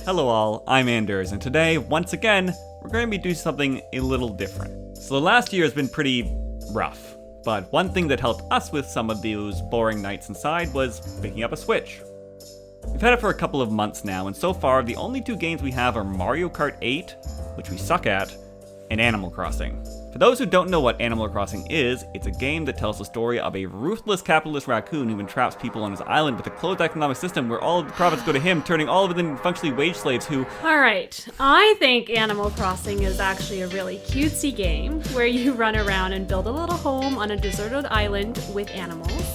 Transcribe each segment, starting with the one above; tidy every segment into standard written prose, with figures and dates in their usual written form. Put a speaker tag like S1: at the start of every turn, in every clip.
S1: Hello all, I'm Anders, and today, once again, we're going to be doing something a little different. So the last year has been pretty rough, but one thing that helped us with some of those boring nights inside was picking up a Switch. We've had it for a couple of months now, and so far the only two games we have are Mario Kart 8, which we suck at, and Animal Crossing. For those who don't know what Animal Crossing is, it's a game that tells the story of a ruthless capitalist raccoon who entraps people on his island with a closed economic system where all of the profits go to him, turning all of them functionally wage slaves who...
S2: Alright, I think Animal Crossing is actually a really cutesy game where you run around and build a little home on a deserted island with animals.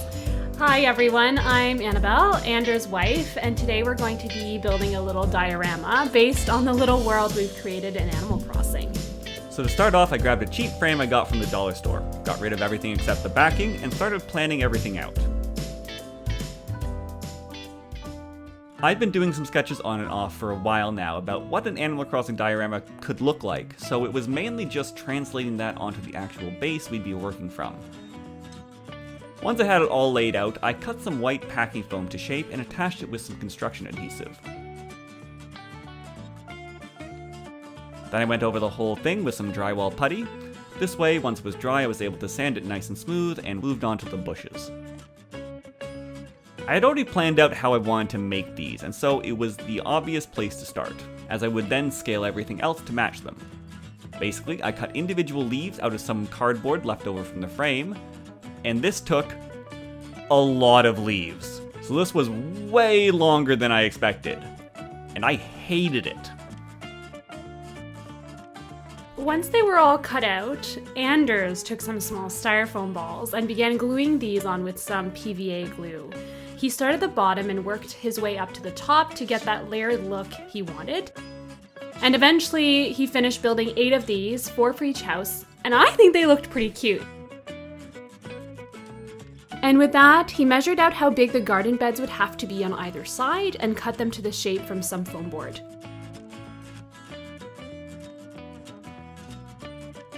S2: Hi everyone, I'm Annabelle, Anders' wife, and today we're going to be building a little diorama based on the little world we've created in Animal Crossing.
S1: So to start off, I grabbed a cheap frame I got from the dollar store, got rid of everything except the backing, and started planning everything out. I've been doing some sketches on and off for a while now about what an Animal Crossing diorama could look like, so it was mainly just translating that onto the actual base we'd be working from. Once I had it all laid out, I cut some white packing foam to shape and attached it with some construction adhesive. Then I went over the whole thing with some drywall putty. This way, once it was dry, I was able to sand it nice and smooth and moved on to the bushes. I had already planned out how I wanted to make these, and so it was the obvious place to start, as I would then scale everything else to match them. Basically, I cut individual leaves out of some cardboard left over from the frame, and this took a lot of leaves. So this was way longer than I expected, and I hated it.
S2: Once they were all cut out, Anders took some small styrofoam balls and began gluing these on with some PVA glue. He started at the bottom and worked his way up to the top to get that layered look he wanted. And eventually, he finished building 8 of these, 4 for each house, and I think they looked pretty cute. And with that, he measured out how big the garden beds would have to be on either side and cut them to the shape from some foam board.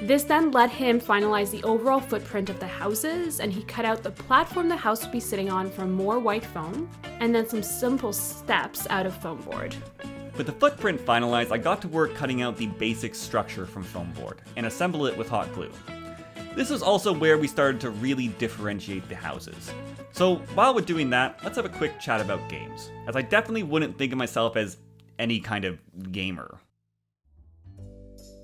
S2: This then let him finalize the overall footprint of the houses, and he cut out the platform the house would be sitting on from more white foam, and then some simple steps out of foam board.
S1: With the footprint finalized, I got to work cutting out the basic structure from foam board, and assemble it with hot glue. This was also where we started to really differentiate the houses. So while we're doing that, let's have a quick chat about games, as I definitely wouldn't think of myself as any kind of gamer.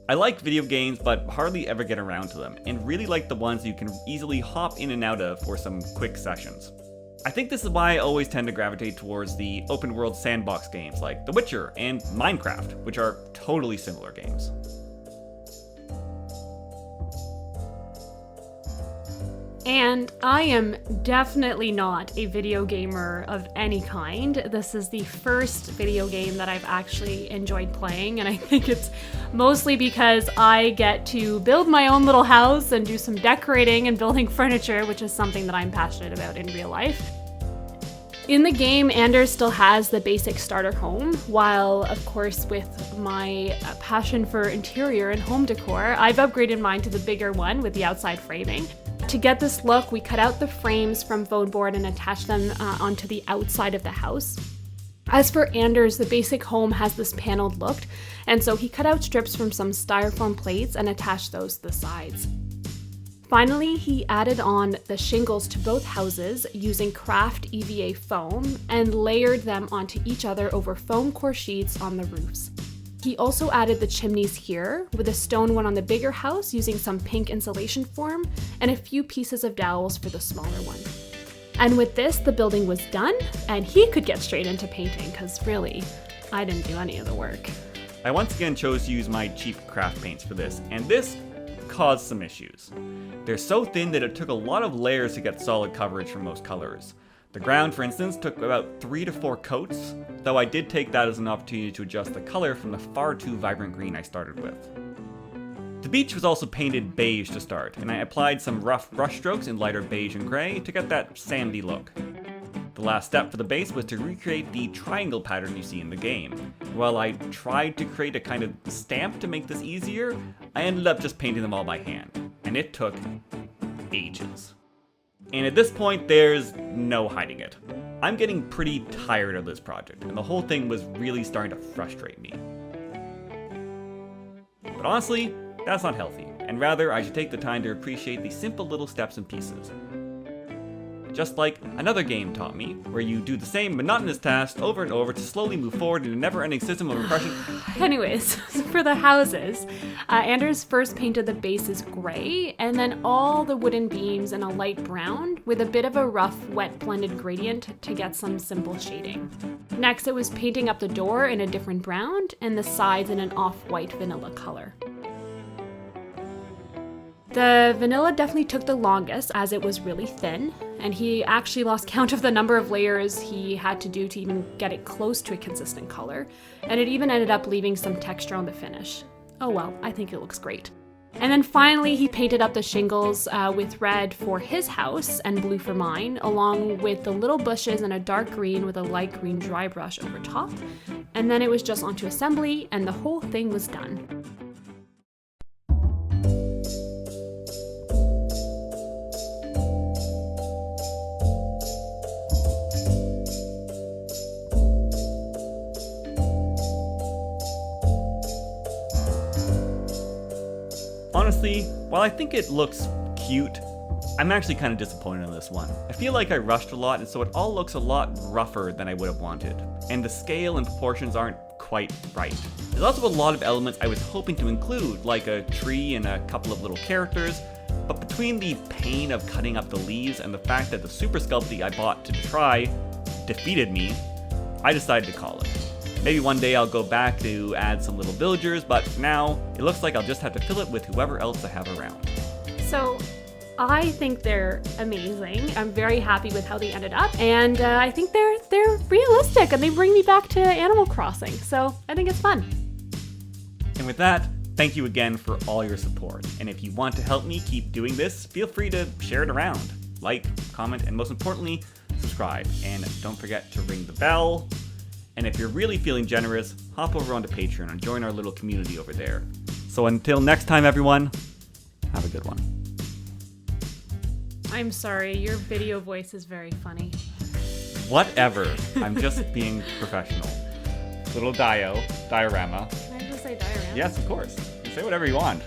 S1: I like video games, but hardly ever get around to them, and really like the ones you can easily hop in and out of for some quick sessions. I think this is why I always tend to gravitate towards the open world sandbox games like The Witcher and Minecraft, which are totally similar games.
S2: And I am definitely not a video gamer of any kind. This is the first video game that I've actually enjoyed playing, and I think it's mostly because I get to build my own little house and do some decorating and building furniture, which is something that I'm passionate about in real life. In the game, Anders still has the basic starter home, while of course with my passion for interior and home decor, I've upgraded mine to the bigger one with the outside framing. To get this look, we cut out the frames from foam board and attached them onto the outside of the house. As for Anders, the basic home has this paneled look, and so he cut out strips from some styrofoam plates and attached those to the sides. Finally, he added on the shingles to both houses using craft EVA foam and layered them onto each other over foam core sheets on the roofs. He also added the chimneys here, with a stone one on the bigger house using some pink insulation foam and a few pieces of dowels for the smaller one. And with this, the building was done, and he could get straight into painting, because really, I didn't do any of the work.
S1: I once again chose to use my cheap craft paints for this, and this caused some issues. They're so thin that it took a lot of layers to get solid coverage for most colors. The ground, for instance, took about 3 to 4 coats, though I did take that as an opportunity to adjust the color from the far too vibrant green I started with. The beach was also painted beige to start, and I applied some rough brush strokes in lighter beige and gray to get that sandy look. The last step for the base was to recreate the triangle pattern you see in the game. While I tried to create a kind of stamp to make this easier, I ended up just painting them all by hand, and it took ages. And at this point, there's no hiding it. I'm getting pretty tired of this project, and the whole thing was really starting to frustrate me. But honestly, that's not healthy, and rather I should take the time to appreciate the simple little steps and pieces. Just like another game taught me, where you do the same monotonous task over and over to slowly move forward in a never-ending system of impression.
S2: Anyways, for the houses, Anders first painted the bases gray, and then all the wooden beams in a light brown with a bit of a rough, wet blended gradient to get some simple shading. Next, it was painting up the door in a different brown and the sides in an off-white vanilla color. The vanilla definitely took the longest as it was really thin, and he actually lost count of the number of layers he had to do to even get it close to a consistent color, and it even ended up leaving some texture on the finish. Oh well, I think it looks great. And then finally he painted up the shingles with red for his house and blue for mine, along with the little bushes and a dark green with a light green dry brush over top. And then it was just onto assembly and the whole thing was done.
S1: Honestly, while I think it looks cute, I'm actually kind of disappointed in this one. I feel like I rushed a lot, and so it all looks a lot rougher than I would have wanted, and the scale and proportions aren't quite right. There's also a lot of elements I was hoping to include, like a tree and a couple of little characters, but between the pain of cutting up the leaves and the fact that the Super Sculpey I bought to try defeated me, I decided to call it. Maybe one day I'll go back to add some little villagers, but for now, it looks like I'll just have to fill it with whoever else I have around.
S2: So, I think they're amazing. I'm very happy with how they ended up, and I think they're realistic, and they bring me back to Animal Crossing, so I think it's fun.
S1: And with that, thank you again for all your support, and if you want to help me keep doing this, feel free to share it around. Like, comment, and most importantly, subscribe. And don't forget to ring the bell. And if you're really feeling generous, hop over onto Patreon and join our little community over there. So until next time, everyone, have a good one.
S2: I'm sorry, your video voice is very funny.
S1: Whatever. I'm just being professional. Little diorama.
S2: Can I just say diorama?
S1: Yes, of course. You say whatever you want.